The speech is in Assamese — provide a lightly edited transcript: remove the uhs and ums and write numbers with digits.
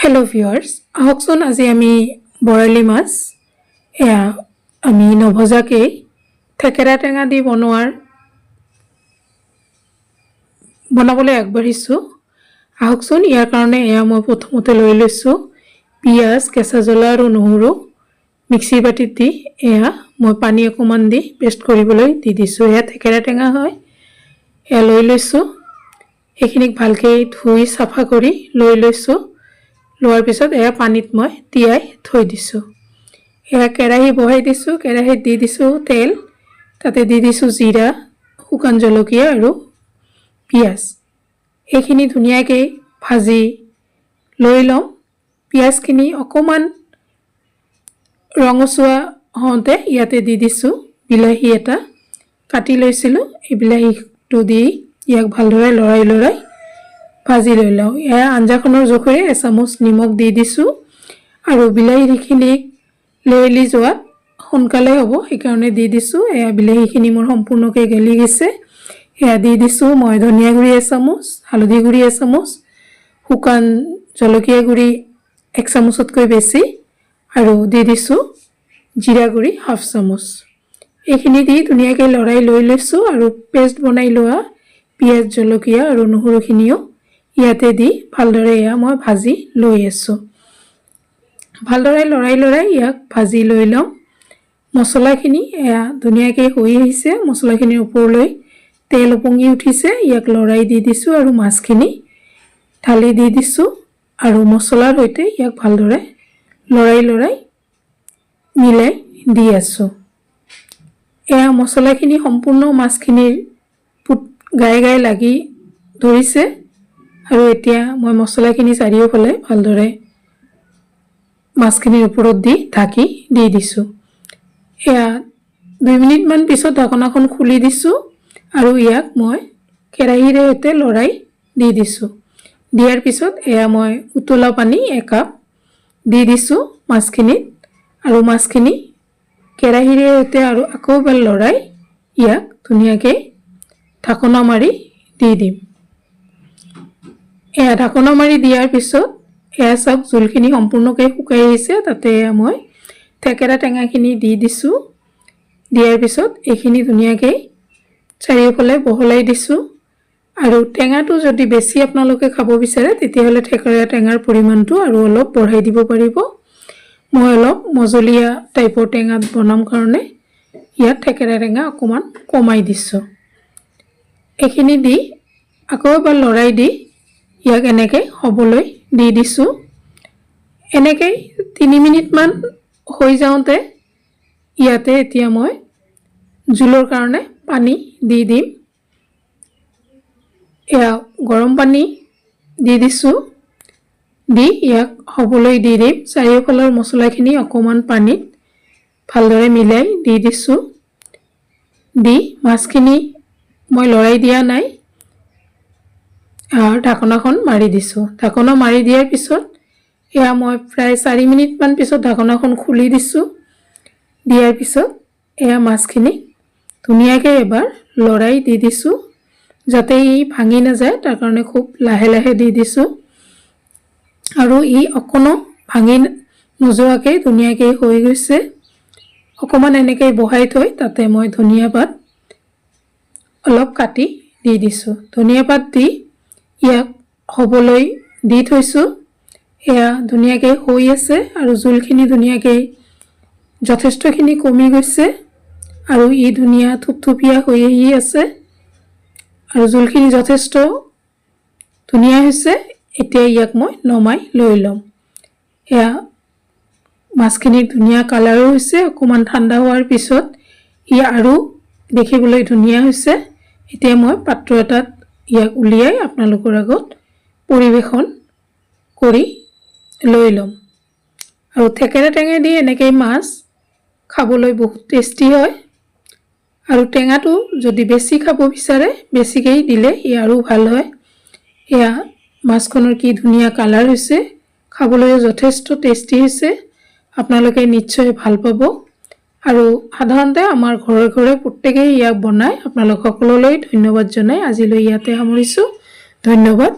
हेलो ভিউয়াৰ্স আহকচোন আজি আমি বৰালি মাছ আমি নভজাকে থেকেৰা টেঙা দি বনাবলৈ আগবাঢ়িছো আহকচোন ইয়াৰ কাৰণে মই প্ৰথমতে লৈ লৈছো পিয়াজ কেঁচা জ্বলা আৰু নহৰু মিক্সি বাটিত দি মই পানী অকমান দি পেষ্ট কৰিবলৈ দি দিছো থেকেৰা টেঙা হয় লৈ লৈছো এইখিনিক ভালকৈ ধুই সাফা কৰি লৈ লৈছো লোৱাৰ পিছত পানীত মই তিয়াই থৈ দিছো কেৰাহী বহাই দিছো কেৰাহীত দি দিছো তেল তাতে দি দিছো জিৰা শুকান জলকীয়া আৰু পিয়াজ এইখিনি ধুনিয়াকৈ ভাজি লৈ লম পিয়াজখিনি অকমান ৰঙচুৱা হওঁতে ইয়াতে দি দিছো বিলাহী এটা কাটি লৈছিলো এই বিলাহীটো দি ইয়াক ভালদৰে লৰাই ভাজি লৈ লওঁ আঞ্জাখনৰ জোখৰে এচামুচ নিমখ দি দিছো আৰু বিলাহীখিনি লেৰেলি যোৱাত সোনকালে হ'ব সেইকাৰণে দি দিছো বিলাহীখিনি মোৰ সম্পূৰ্ণকৈ গলি গৈছে দি দিছো মই ধনিয়া গুৰি এচামুচ হালধি গুৰি এচামুচ শুকান জলকীয়া গুৰি এক চামুচতকৈ বেছি আৰু দি দিছো জিৰা গুৰি হাফ চামুচ এইখিনি দি ধুনীয়াকৈ লৰাই লৈ লৈছো আৰু পেষ্ট বনাই লোৱা পিয়াজ জলকীয়া আৰু নহৰুখিনিও ইয়াতে দি ভালদৰে মই ভাজি লৈ আছো ভালদৰে লৰাই ইয়াক ভাজি লৈ লম মছলাখিনি ধুনীয়াকৈ হৈ আহিছে মছলাখিনিৰ ওপৰলৈ তেল ওপঙি উঠিছে ইয়াক লৰাই দি দিছো আৰু মাছখিনি ঢালি দি দিছো আৰু মছলাৰ সৈতে ইয়াক ভালদৰে লৰাই মিলাই দি আছো মছলাখিনি সম্পূৰ্ণ মাছখিনিৰ গায়ে লাগি ধৰিছে আৰু এতিয়া মই মছলাখিনি চাৰিওফালে ভালদৰে মাছখিনিৰ ওপৰত দি ঢাকি দি দিছো 2 মিনিট মান পিছত ঢাকনাখন খুলি দিছো আৰু ইয়াক মই কেৰাহীৰ সৈতে লৰাই দি দিছো দিয়াৰ পিছত মই উতলা পানী 1 কাপ দি দিছো মাছখিনিত আৰু মাছখিনি কেৰাহীৰ সৈতে আৰু আকৌ এবাৰ লৰাই ইয়াক ধুনীয়াকৈ ঢাকনা মাৰি দি দিম ঢাকনা মাৰি দিয়াৰ পিছত সব জুলখিনি সম্পূৰ্ণকৈ শুকাই আহিছে তাতে মই থেকেৰা টেঙাখিনি দি দিছো দিয়াৰ পিছত এইখিনি ধুনীয়াকৈ চাৰিওফালে বহলাই দিছো আৰু টেঙাটো যদি বেছি আপোনালোকে খাব বিচাৰে তেতিয়াহলে থেকেৰা টেঙাৰ পৰিমাণটো আৰু অলপ বঢ়াই দিব পাৰিব মই অলপ মজলীয়া টাইপৰ টেঙা বনাম কাৰণে ইয়াত থেকেৰা টেঙা অকমান কমাই দিছো এইখিনি দি আকৌ এবাৰ লৰাই দি ইয়াক এনেকৈ হ'বলৈ দি দিছো এনেকৈ 3 মিনিট মান হৈ যাওঁতে ইয়াতে এতিয়া মই জুলৰ কাৰণে পানী দি দিম গৰম পানী দি দিছো দি ইয়াক হ'বলৈ দি দিম চাৰিওফালৰ মছলাখিনি অকমান পানীত ভালদৰে মিলাই দি দিছো দি মাছখিনি মই লৰাই দিয়া নাই ঢাকনাখন মাৰি দিছো ঢাকনা মাৰি দিয়াৰ পিছত মই প্ৰায় 4 মিনিট মান পিছত ঢাকনাখন খুলি দিছো দিয়াৰ পিছত মাছখিনি ধুনীয়াকৈ এবাৰ লৰাই দি দিছো যাতে ই ভাঙি নাযায় তাৰ কাৰণে খুব লাহে দি দিছো আৰু ই অকনো ভাঙি নোযোৱাকৈ ধুনীয়াকৈ হৈ গৈছে অকমান এনেকৈ বহাই থৈ তাতে মই ধনিয়া পাত অলপ কাটি দি দিছো ধনিয়া পাত দি ইয়াক হ'বলৈ দি থৈছো ধুনীয়াকৈ হৈ আছে আৰু জুলখিনি ধুনীয়াকৈ যথেষ্টখিনি কমি গৈছে আৰু ই ধুনীয়া থুপথুপিয়া হৈ আহি আছে আৰু জুলখিনি যথেষ্ট ধুনীয়া হৈছে এতিয়া ইয়াক মই নমাই লৈ লম মাছখিনিৰ ধুনীয়া কালাৰো হৈছে অকমান ঠাণ্ডা হোৱাৰ পিছত ই আৰু দেখিবলৈ ধুনীয়া হৈছে এতিয়া মই পাত্ৰ এটাত ইয়াক উলিয়াই আপোনালোকৰ আগত পৰিবেশন কৰি লৈ লম আৰু থেকেৰা টেঙা দি এনেকৈ মাছ খাবলৈ বহুত টেষ্টি হয় আৰু টেঙাটো যদি বেছি খাব বিচাৰে বেছিকৈ দিলে ই আৰু ভাল হয় মাছখনৰ কি ধুনীয়া কালাৰ হৈছে খাবলৈ যথেষ্ট টেষ্টি হৈছে আপোনালোকে নিশ্চয় ভাল পাব আৰু সাধাৰণতে আমাৰ ঘৰে প্ৰত্যেকই ইয়াক বনায় আপোনালোক সকলোলৈ ধন্যবাদ জনাই আজিলৈ ইয়াতে সামৰিছো ধন্যবাদ।